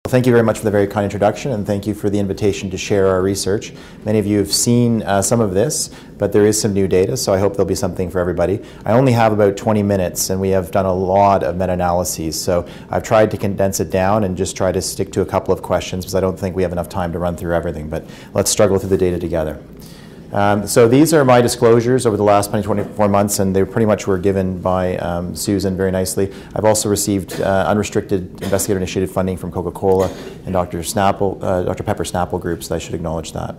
Thank you very much for the very kind introduction, and thank you for the invitation to share our research. Many of you have seen some of this, but there is some new data, so I hope there'll be something for everybody. I only have about 20 minutes, and we have done a lot of meta-analyses, so I've tried to condense it down and just try to stick to a couple of questions, because I don't think we have enough time to run through everything, but let's struggle through the data together. So these are my disclosures over the last 24 months, and they pretty much were given by Susan very nicely. I've also received unrestricted investigator-initiated funding from Coca-Cola and Dr. Pepper Snapple groups, so I should acknowledge that.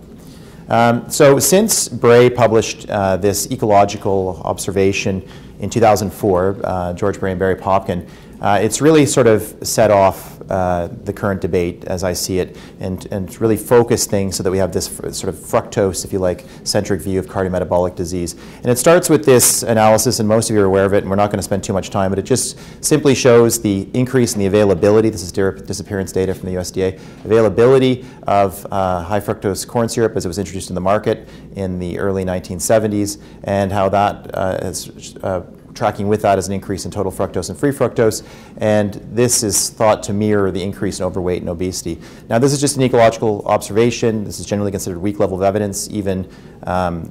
So since Bray published this ecological observation in 2004, George Bray and Barry Popkin, it's really sort of set off the current debate as I see it, and really focus things so that we have this sort of fructose, if you like, centric view of cardiometabolic disease. And it starts with this analysis, and most of you are aware of it, and we're not going to spend too much time, but it just simply shows the increase in the availability, this is disappearance data from the USDA, availability of high fructose corn syrup as it was introduced in the market in the early 1970s, and how that is tracking with that as an increase in total fructose and free fructose, and this is thought to mirror the increase in overweight and obesity. Now, this is just an ecological observation. This is generally considered a weak level of evidence. Even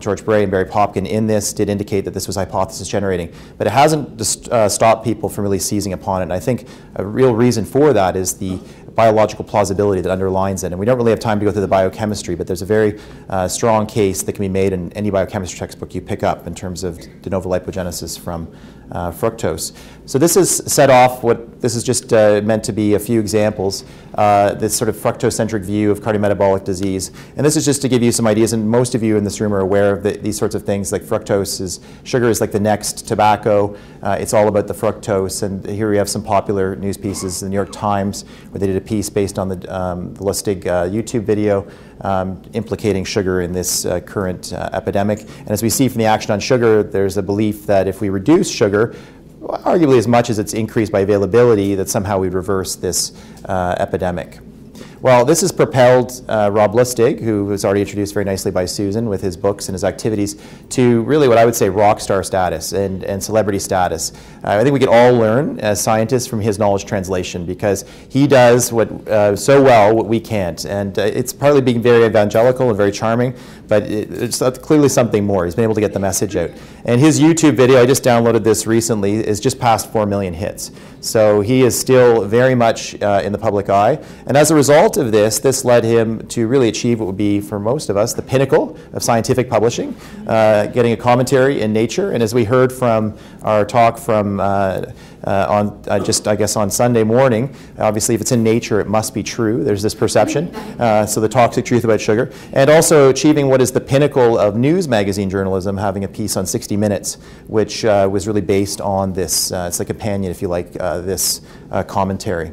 George Bray and Barry Popkin in this did indicate that this was hypothesis generating, but it hasn't stopped people from really seizing upon it, and I think a real reason for that is the biological plausibility that underlines it. And we don't really have time to go through the biochemistry, but there's a very strong case that can be made in any biochemistry textbook you pick up in terms of de novo lipogenesis from fructose. So this is set off this is just meant to be a few examples, this sort of fructose-centric view of cardiometabolic disease. And this is just to give you some ideas, and most of you in this room are aware of these sorts of things, like sugar is like the next tobacco. It's all about the fructose, and here we have some popular news pieces in the New York Times, where they did a piece based on the Lustig YouTube video implicating sugar in this current epidemic. And as we see from the Action on Sugar, there's a belief that if we reduce sugar, arguably as much as it's increased by availability, that somehow we'd reverse this epidemic. Well, this has propelled Rob Lustig, who was already introduced very nicely by Susan with his books and his activities, to really what I would say rock star status and celebrity status. I think we can all learn as scientists from his knowledge translation, because he does so well what we can't. And it's partly being very evangelical and very charming, but it's clearly something more. He's been able to get the message out. And his YouTube video, I just downloaded this recently, is just past 4 million hits. So he is still very much in the public eye. And as a result of this led him to really achieve what would be, for most of us, the pinnacle of scientific publishing, getting a commentary in Nature. And as we heard from our talk from I guess on Sunday morning, obviously if it's in Nature, it must be true. There's this perception. So the toxic truth about sugar. And also achieving what is the pinnacle of news magazine journalism, having a piece on 60 Minutes, which was really based on this, it's like a companion, if you like, this commentary.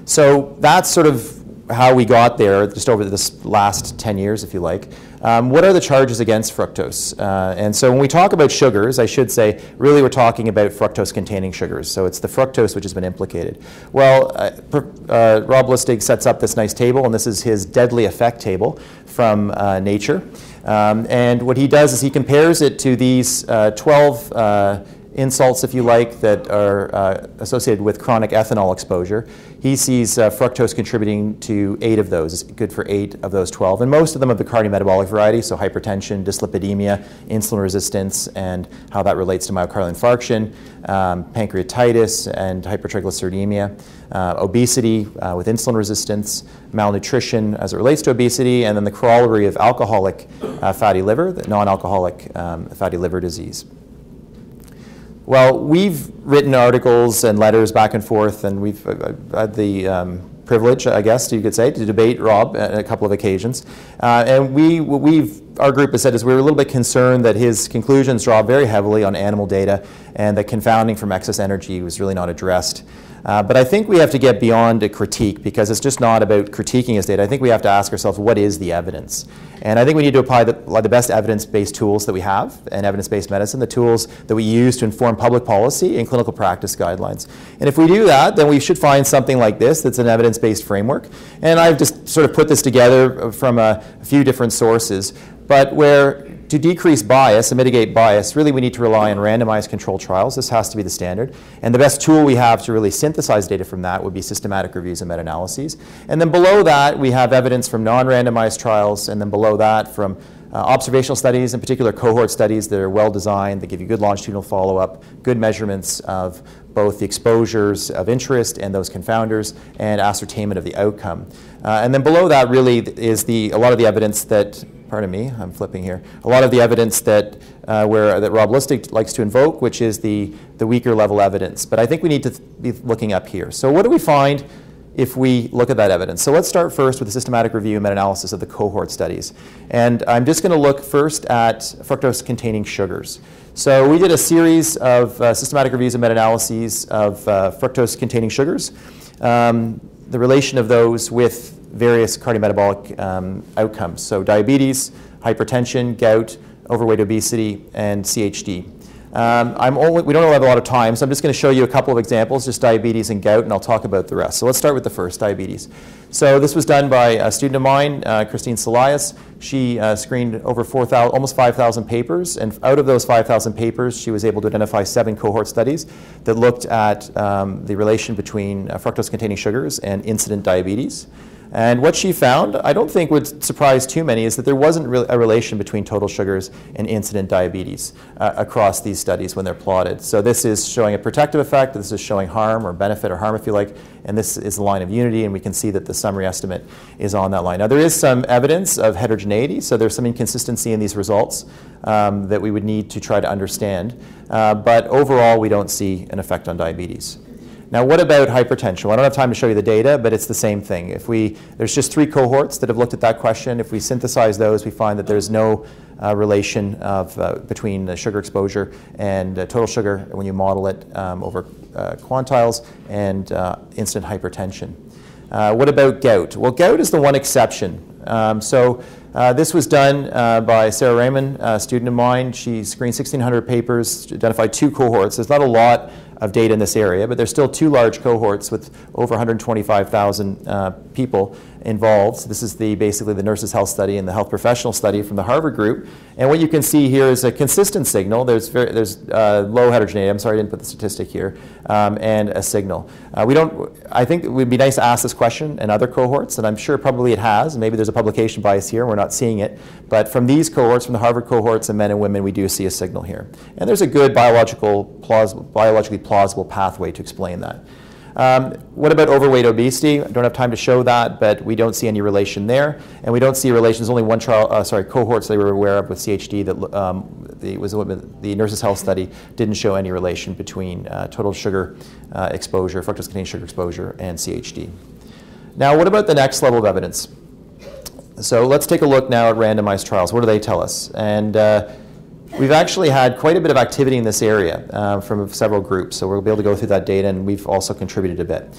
So that's sort of how we got there, just over this last 10 years, if you like. What are the charges against fructose? And so when we talk about sugars, I should say, really we're talking about fructose-containing sugars. So it's the fructose which has been implicated. Well, Rob Lustig sets up this nice table, and this is his deadly effect table from Nature. And what he does is he compares it to these 12 insults, if you like, that are associated with chronic ethanol exposure. He sees fructose contributing to 8 of those. It's good for 8 of those 12. And most of them of the cardiometabolic variety, so hypertension, dyslipidemia, insulin resistance, and how that relates to myocardial infarction, pancreatitis, and hypertriglyceridemia, obesity with insulin resistance, malnutrition as it relates to obesity, and then the corollary of alcoholic fatty liver, the non-alcoholic fatty liver disease. Well, we've written articles and letters back and forth, and we've had the privilege, I guess you could say, to debate Rob on a couple of occasions. And what our group has said is we're a little bit concerned that his conclusions draw very heavily on animal data, and that confounding from excess energy was really not addressed. But I think we have to get beyond a critique, because it's just not about critiquing his data. I think we have to ask ourselves, what is the evidence? And I think we need to apply the best evidence-based tools that we have in evidence-based medicine, the tools that we use to inform public policy and clinical practice guidelines. And if we do that, then we should find something like this that's an evidence-based framework. And I've just sort of put this together from a few different sources, but where to decrease bias and mitigate bias, really we need to rely on randomized controlled trials. This has to be the standard. And the best tool we have to really synthesize data from that would be systematic reviews and meta-analyses. And then below that, we have evidence from non-randomized trials, and then below that from observational studies, in particular cohort studies that are well designed, that give you good longitudinal follow-up, good measurements of both the exposures of interest and those confounders, and ascertainment of the outcome. And then below that really is a lot of the evidence that, pardon me, I'm flipping here, a lot of the evidence that Rob Lustig likes to invoke, which is the weaker level evidence. But I think we need to be looking up here. So what do we find if we look at that evidence? So let's start first with the systematic review and meta-analysis of the cohort studies. And I'm just going to look first at fructose-containing sugars. So we did a series of systematic reviews and meta-analyses of fructose-containing sugars, the relation of those with various cardiometabolic outcomes. So diabetes, hypertension, gout, overweight, obesity, and CHD. We don't have a lot of time, so I'm just going to show you a couple of examples, just diabetes and gout, and I'll talk about the rest. So let's start with the first, diabetes. So this was done by a student of mine, Christine Solias. She screened over almost 5,000 papers, and out of those 5,000 papers, she was able to identify 7 cohort studies that looked at the relation between fructose-containing sugars and incident diabetes. And what she found, I don't think would surprise too many, is that there wasn't a relation between total sugars and incident diabetes across these studies when they're plotted. So this is showing a protective effect, this is showing harm or benefit or harm if you like, and this is the line of unity, and we can see that the summary estimate is on that line. Now there is some evidence of heterogeneity, so there's some inconsistency in these results that we would need to try to understand, but overall we don't see an effect on diabetes. Now, what about hypertension? Well, I don't have time to show you the data, but it's the same thing. There's just 3 cohorts that have looked at that question. If we synthesize those, we find that there's no relation between the sugar exposure and total sugar when you model it over quantiles and incident hypertension. What about gout? Well, gout is the one exception. This was done by Sarah Raymond, a student of mine. She screened 1,600 papers, identified 2 cohorts. There's not a lot of data in this area, but there's still 2 large cohorts with over 125,000 people involved. So this is basically the Nurses' Health Study and the Health Professional Study from the Harvard group. And what you can see here is a consistent signal. There's low heterogeneity. I'm sorry I didn't put the statistic here, and a signal. I think it would be nice to ask this question in other cohorts, and I'm sure probably it has. Maybe there's a publication bias here, and we're not seeing it. But from these cohorts, from the Harvard cohorts and men and women, we do see a signal here. And there's a good biologically plausible pathway to explain that. What about overweight, obesity? I don't have time to show that, but we don't see any relation there. And we don't see relations. There's only one cohorts they were aware of with CHD that the Nurses' Health Study didn't show any relation between total sugar exposure, fructose-containing sugar exposure, and CHD. Now, what about the next level of evidence? So let's take a look now at randomized trials. What do they tell us? And we've actually had quite a bit of activity in this area from several groups, so we'll be able to go through that data, and we've also contributed a bit.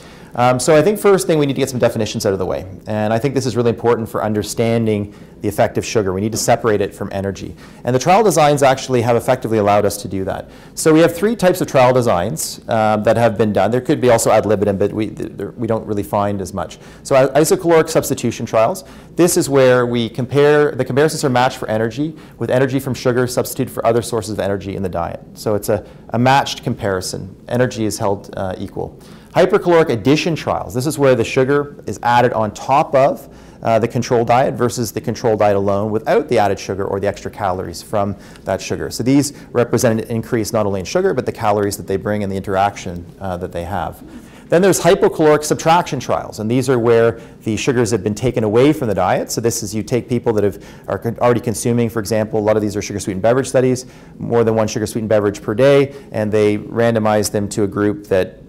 So I think first thing we need to get some definitions out of the way, and I think this is really important for understanding the effect of sugar. We need to separate it from energy, and the trial designs actually have effectively allowed us to do that. So we have 3 types of trial designs that have been done. There could be also ad libitum, but we don't really find as much. So isocaloric substitution trials. This is where the comparisons are matched for energy with energy from sugar substituted for other sources of energy in the diet. So it's a matched comparison. Energy is held equal. Hypercaloric addition trials. This is where the sugar is added on top of the control diet versus the control diet alone without the added sugar or the extra calories from that sugar. So these represent an increase not only in sugar, but the calories that they bring and the interaction that they have. Then there's hypocaloric subtraction trials, and these are where the sugars have been taken away from the diet. So this is you take people that are already consuming, for example, a lot of these are sugar-sweetened beverage studies, more than 1 sugar-sweetened beverage per day, and they randomize them to a group that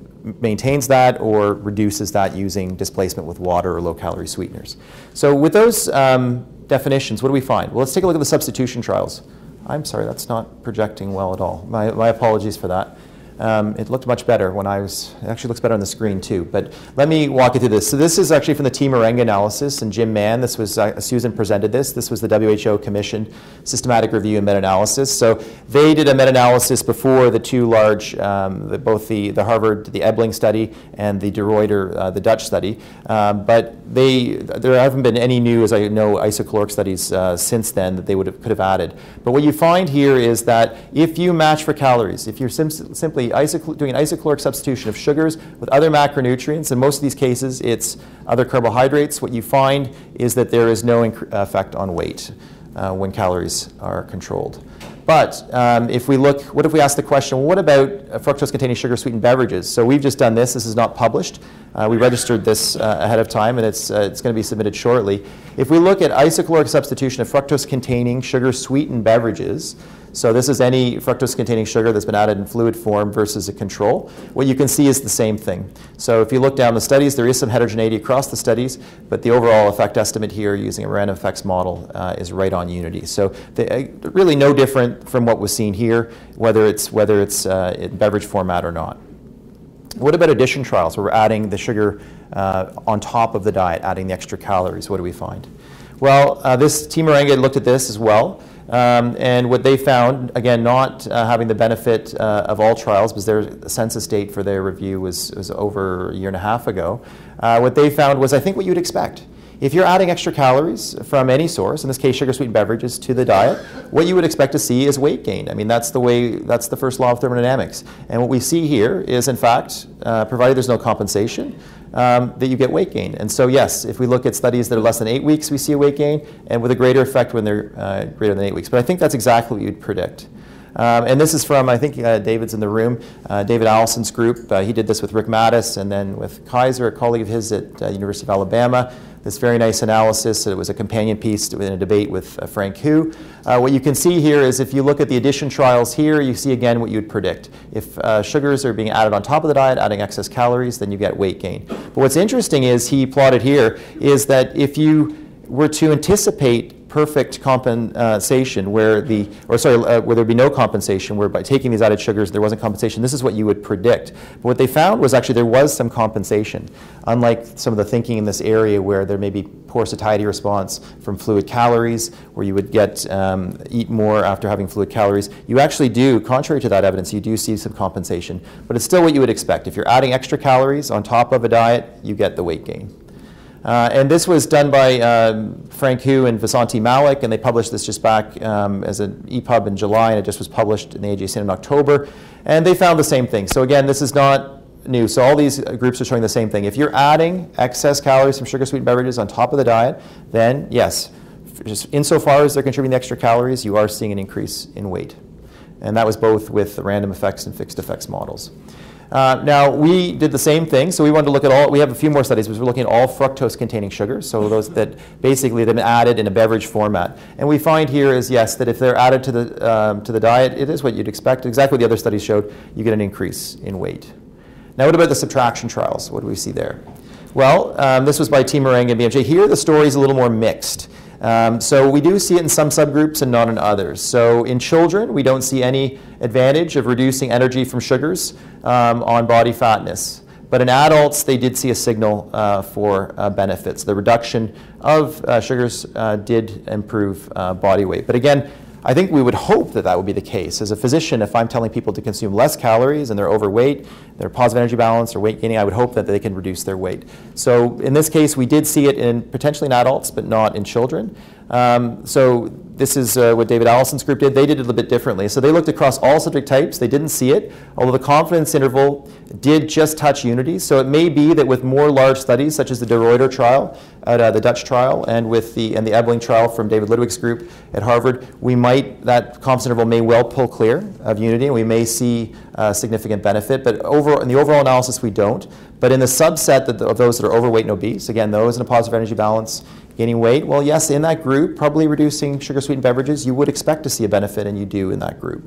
maintains that or reduces that using displacement with water or low-calorie sweeteners. So with those definitions, what do we find? Well, let's take a look at the substitution trials. I'm sorry, that's not projecting well at all. My apologies for that. It looked much better when it actually looks better on the screen too. But let me walk you through this. So this is actually from the T. Morenga analysis and Jim Mann. This was, Susan presented this. This was the WHO commissioned systematic review and meta-analysis. So they did a meta-analysis before the two large, both the Harvard, the Ebling study and the De Ruyter, the Dutch study. But there haven't been any new, as I know, isocaloric studies since then that they could have added. But what you find here is that if you match for calories, if you're simply doing an isocaloric substitution of sugars with other macronutrients, in most of these cases it's other carbohydrates, what you find is that there is no effect on weight when calories are controlled. But if we look, what if we ask the question, well, what about fructose-containing sugar-sweetened beverages? So we've just done this. This is not published. We registered this ahead of time, and it's going to be submitted shortly. If we look at isocaloric substitution of fructose-containing sugar-sweetened beverages, so this is any fructose-containing sugar that's been added in fluid form versus a control, what you can see is the same thing. So if you look down the studies, there is some heterogeneity across the studies, but the overall effect estimate here using a random effects model is right on unity. So really no different from what was seen here, whether it's in beverage format or not. What about addition trials where we're adding the sugar on top of the diet, adding the extra calories? What do we find? Well, this Team Morenga looked at this as well. And what they found, again, not having the benefit of all trials, because their census date for their review was over a year and a half ago, what they found was, I think, what you'd expect. If you're adding extra calories from any source, in this case sugar-sweetened beverages, to the diet, what you would expect to see is weight gain. I mean, that's the first law of thermodynamics. And what we see here is, in fact, provided there's no compensation, that you get weight gain. And so yes, if we look at studies that are less than 8 weeks, we see a weight gain, and with a greater effect when they're greater than 8 weeks. But I think that's exactly what you'd predict. And this is from, I think David's in the room, David Allison's group. He did this with Rick Mattis and then with Kaiser, a colleague of his at University of Alabama. This very nice analysis. It was a companion piece in a debate with Frank Hu. What you can see here is if you look at the addition trials here, you see again what you'd predict. If sugars are being added on top of the diet, adding excess calories, then you get weight gain. But what's interesting is he plotted here is that if you were to anticipate perfect compensation where there'd be no compensation, where by taking these added sugars there wasn't compensation, this is what you would predict. But what they found was actually there was some compensation. Unlike some of the thinking in this area where there may be poor satiety response from fluid calories, where you would get eat more after having fluid calories, you actually do, contrary to that evidence, you do see some compensation. But it's still what you would expect. If you're adding extra calories on top of a diet, you get the weight gain. And this was done by Frank Hu and Vasanti Malik, and they published this just back as an EPUB in July, and it just was published in the AJCN in October. And they found the same thing. So again, this is not new. So all these groups are showing the same thing. If you're adding excess calories from sugar-sweetened beverages on top of the diet, then yes, just insofar as they're contributing the extra calories, you are seeing an increase in weight. And that was both with the random effects and fixed effects models. Now, we did the same thing, so we wanted to look at we have a few more studies, but we're looking at all fructose-containing sugars, so those that basically they've been added in a beverage format. And we find here is, yes, that if they're added to the diet, it is what you'd expect. Exactly what the other studies showed, you get an increase in weight. Now, what about the subtraction trials? What do we see there? Well, this was by Team Morenga and BMJ. Here, the story is a little more mixed. So we do see it in some subgroups and not in others. So in children, we don't see any advantage of reducing energy from sugars on body fatness. But in adults, they did see a signal for benefits. The reduction of sugars did improve body weight. But again, I think we would hope that that would be the case. As a physician, if I'm telling people to consume less calories and they're overweight, they're positive energy balance or weight gaining, I would hope that they can reduce their weight. So in this case, we did see it potentially in adults, but not in children. So this is what David Allison's group did. They did it a little bit differently. So they looked across all subject types. They didn't see it, although the confidence interval did just touch unity. So it may be that with more large studies, such as the De Ruyter trial, the Dutch trial, and with the Ebling trial from David Ludwig's group at Harvard, that confidence interval may well pull clear of unity, and we may see significant benefit. But in the overall analysis, we don't. But in the subset of those that are overweight and obese, again, those in a positive energy balance, gaining weight, well, yes, in that group, probably reducing sugar-sweetened beverages, you would expect to see a benefit, and you do in that group.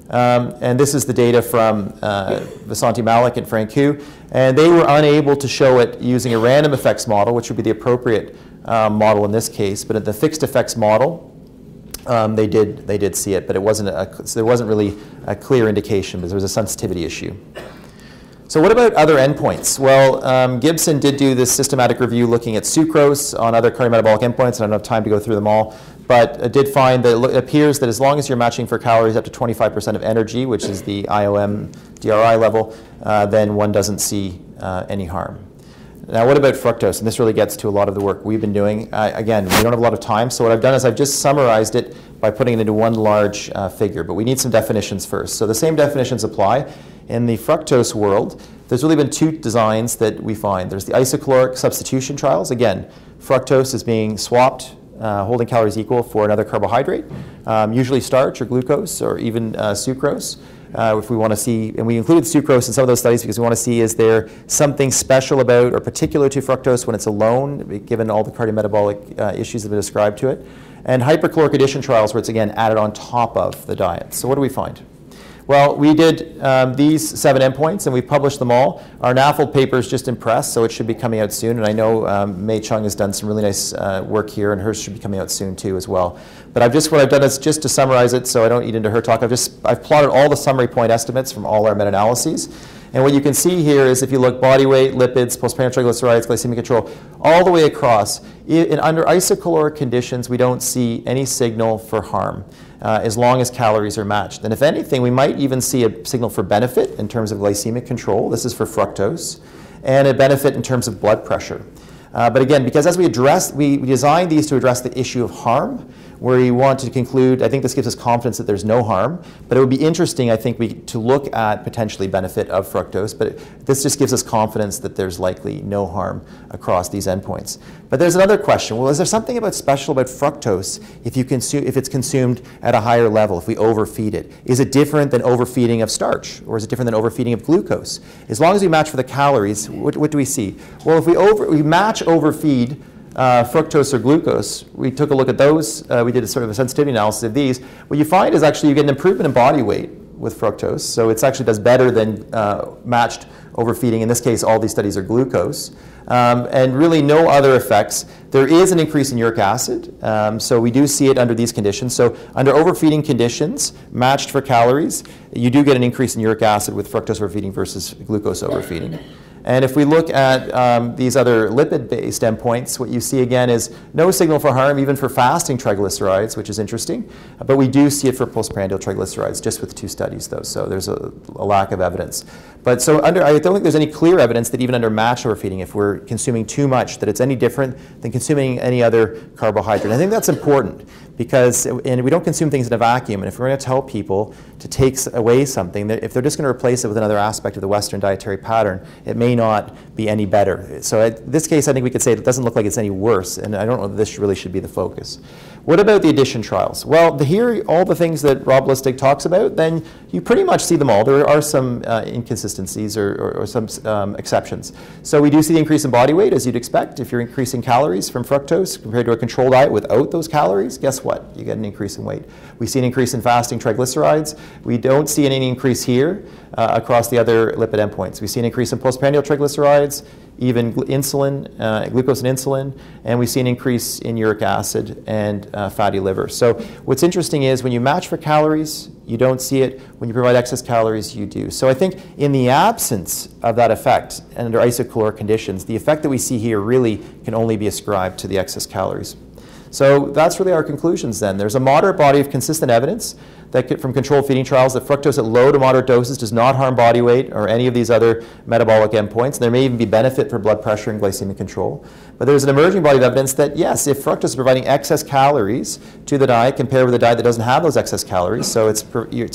And this is the data from Vasanti Malik and Frank Hu, and they were unable to show it using a random effects model, which would be the appropriate model in this case. But at the fixed effects model, they did see it, but so there wasn't really a clear indication because there was a sensitivity issue. So what about other endpoints? Well, Gibson did do this systematic review looking at sucrose on other cardiometabolic endpoints, and I don't have time to go through them all, but it did find that it appears that as long as you're matching for calories up to 25% of energy, which is the IOM DRI level, then one doesn't see any harm. Now, what about fructose? And this really gets to a lot of the work we've been doing. Again, we don't have a lot of time, so what I've done is I've just summarized it by putting it into one large figure, but we need some definitions first. So the same definitions apply. In the fructose world, there's really been two designs that we find. There's the isocaloric substitution trials. Again, fructose is being swapped, holding calories equal for another carbohydrate, usually starch or glucose or even sucrose. If we want to see, and we included sucrose in some of those studies because we want to see is there something special about or particular to fructose when it's alone, given all the cardiometabolic issues that have been ascribed to it. And hypercaloric addition trials where it's again added on top of the diet. So what do we find? Well, we did these 7 endpoints, and we published them all. Our NAFLD paper is just in press, so it should be coming out soon. And I know Mei Chung has done some really nice work here, and hers should be coming out soon too as well. But what I've done is just to summarize it, so I don't eat into her talk. I've plotted all the summary point estimates from all our meta-analyses. And what you can see here is if you look body weight, lipids, postprandial triglycerides, glycemic control, all the way across, under isocaloric conditions, we don't see any signal for harm as long as calories are matched. And if anything, we might even see a signal for benefit in terms of glycemic control. This is for fructose. And a benefit in terms of blood pressure. But again, because as we designed these to address the issue of harm, where we want to conclude, I think this gives us confidence that there's no harm, but it would be interesting, I think, to look at potentially benefit of fructose, but this just gives us confidence that there's likely no harm across these endpoints. But there's another question. Well, is there something special about fructose if it's consumed at a higher level, if we overfeed it? Is it different than overfeeding of starch, or is it different than overfeeding of glucose? As long as we match for the calories, what do we see? Well, if we match overfeed fructose or glucose, we took a look at those. We did a sort of a sensitivity analysis of these. What you find is actually you get an improvement in body weight with fructose. So it actually does better than matched overfeeding. In this case, all these studies are glucose. And really no other effects. There is an increase in uric acid. So we do see it under these conditions. So under overfeeding conditions, matched for calories, you do get an increase in uric acid with fructose overfeeding versus glucose overfeeding. And if we look at these other lipid-based endpoints, what you see again is no signal for harm even for fasting triglycerides, which is interesting. But we do see it for postprandial triglycerides, just with 2 studies, though. So there's a lack of evidence. But so I don't think there's any clear evidence that even under match overfeeding, if we're consuming too much, that it's any different than consuming any other carbohydrate. I think that's important because we don't consume things in a vacuum. And if we're going to tell people to take away something, that if they're just going to replace it with another aspect of the Western dietary pattern, it may not be any better. So in this case, I think we could say it doesn't look like it's any worse, and I don't know that this really should be the focus. What about the addition trials? Well, here, all the things that Rob Lustig talks about, then you pretty much see them all. There are some inconsistencies or some exceptions. So we do see the increase in body weight, as you'd expect. If you're increasing calories from fructose compared to a control diet without those calories, guess what? You get an increase in weight. We see an increase in fasting triglycerides. We don't see any increase here across the other lipid endpoints. We see an increase in postprandial triglycerides, even insulin, glucose and insulin, and we see an increase in uric acid and fatty liver. So what's interesting is when you match for calories, you don't see it. When you provide excess calories, you do. So I think in the absence of that effect and under isocaloric conditions, the effect that we see here really can only be ascribed to the excess calories. So that's really our conclusions then. There's a moderate body of consistent evidence that from controlled feeding trials that fructose at low to moderate doses does not harm body weight or any of these other metabolic endpoints. There may even be benefit for blood pressure and glycemic control. But there's an emerging body of evidence that yes, if fructose is providing excess calories to the diet compared with a diet that doesn't have those excess calories, so it's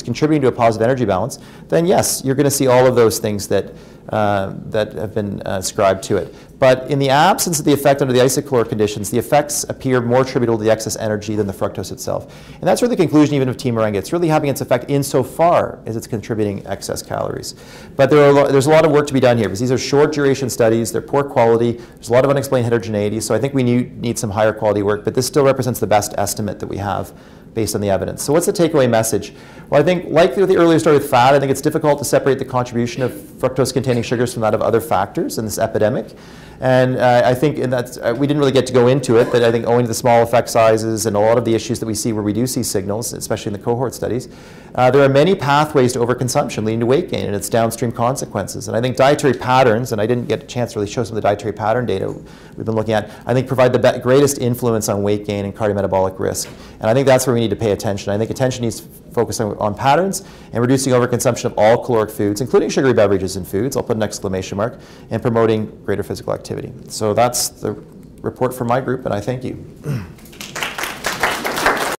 contributing to a positive energy balance, then yes, you're going to see all of those things that have been ascribed to it. But in the absence of the effect under the isocaloric conditions, the effects appear more attributable to the excess energy than the fructose itself. And that's really the conclusion even of Team Merengue. It's really having its effect insofar as it's contributing excess calories. But there's a lot of work to be done here because these are short duration studies, they're poor quality, there's a lot of unexplained heterogeneity, so I think we need some higher quality work, but this still represents the best estimate that we have based on the evidence. So what's the takeaway message? Well, I think, like with the earlier story with fat, I think it's difficult to separate the contribution of fructose-containing sugars from that of other factors in this epidemic. And I think that's, we didn't really get to go into it, but I think owing to the small effect sizes and a lot of the issues that we see where we do see signals, especially in the cohort studies, there are many pathways to overconsumption leading to weight gain and its downstream consequences. And I think dietary patterns, and I didn't get a chance to really show some of the dietary pattern data we've been looking at, I think provide the greatest influence on weight gain and cardiometabolic risk. And I think that's where we need to pay attention. I think attention needs to focus on patterns and reducing overconsumption of all caloric foods, including sugary beverages and foods, I'll put an exclamation mark, and promoting greater physical activity. So that's the report from my group, and I thank you.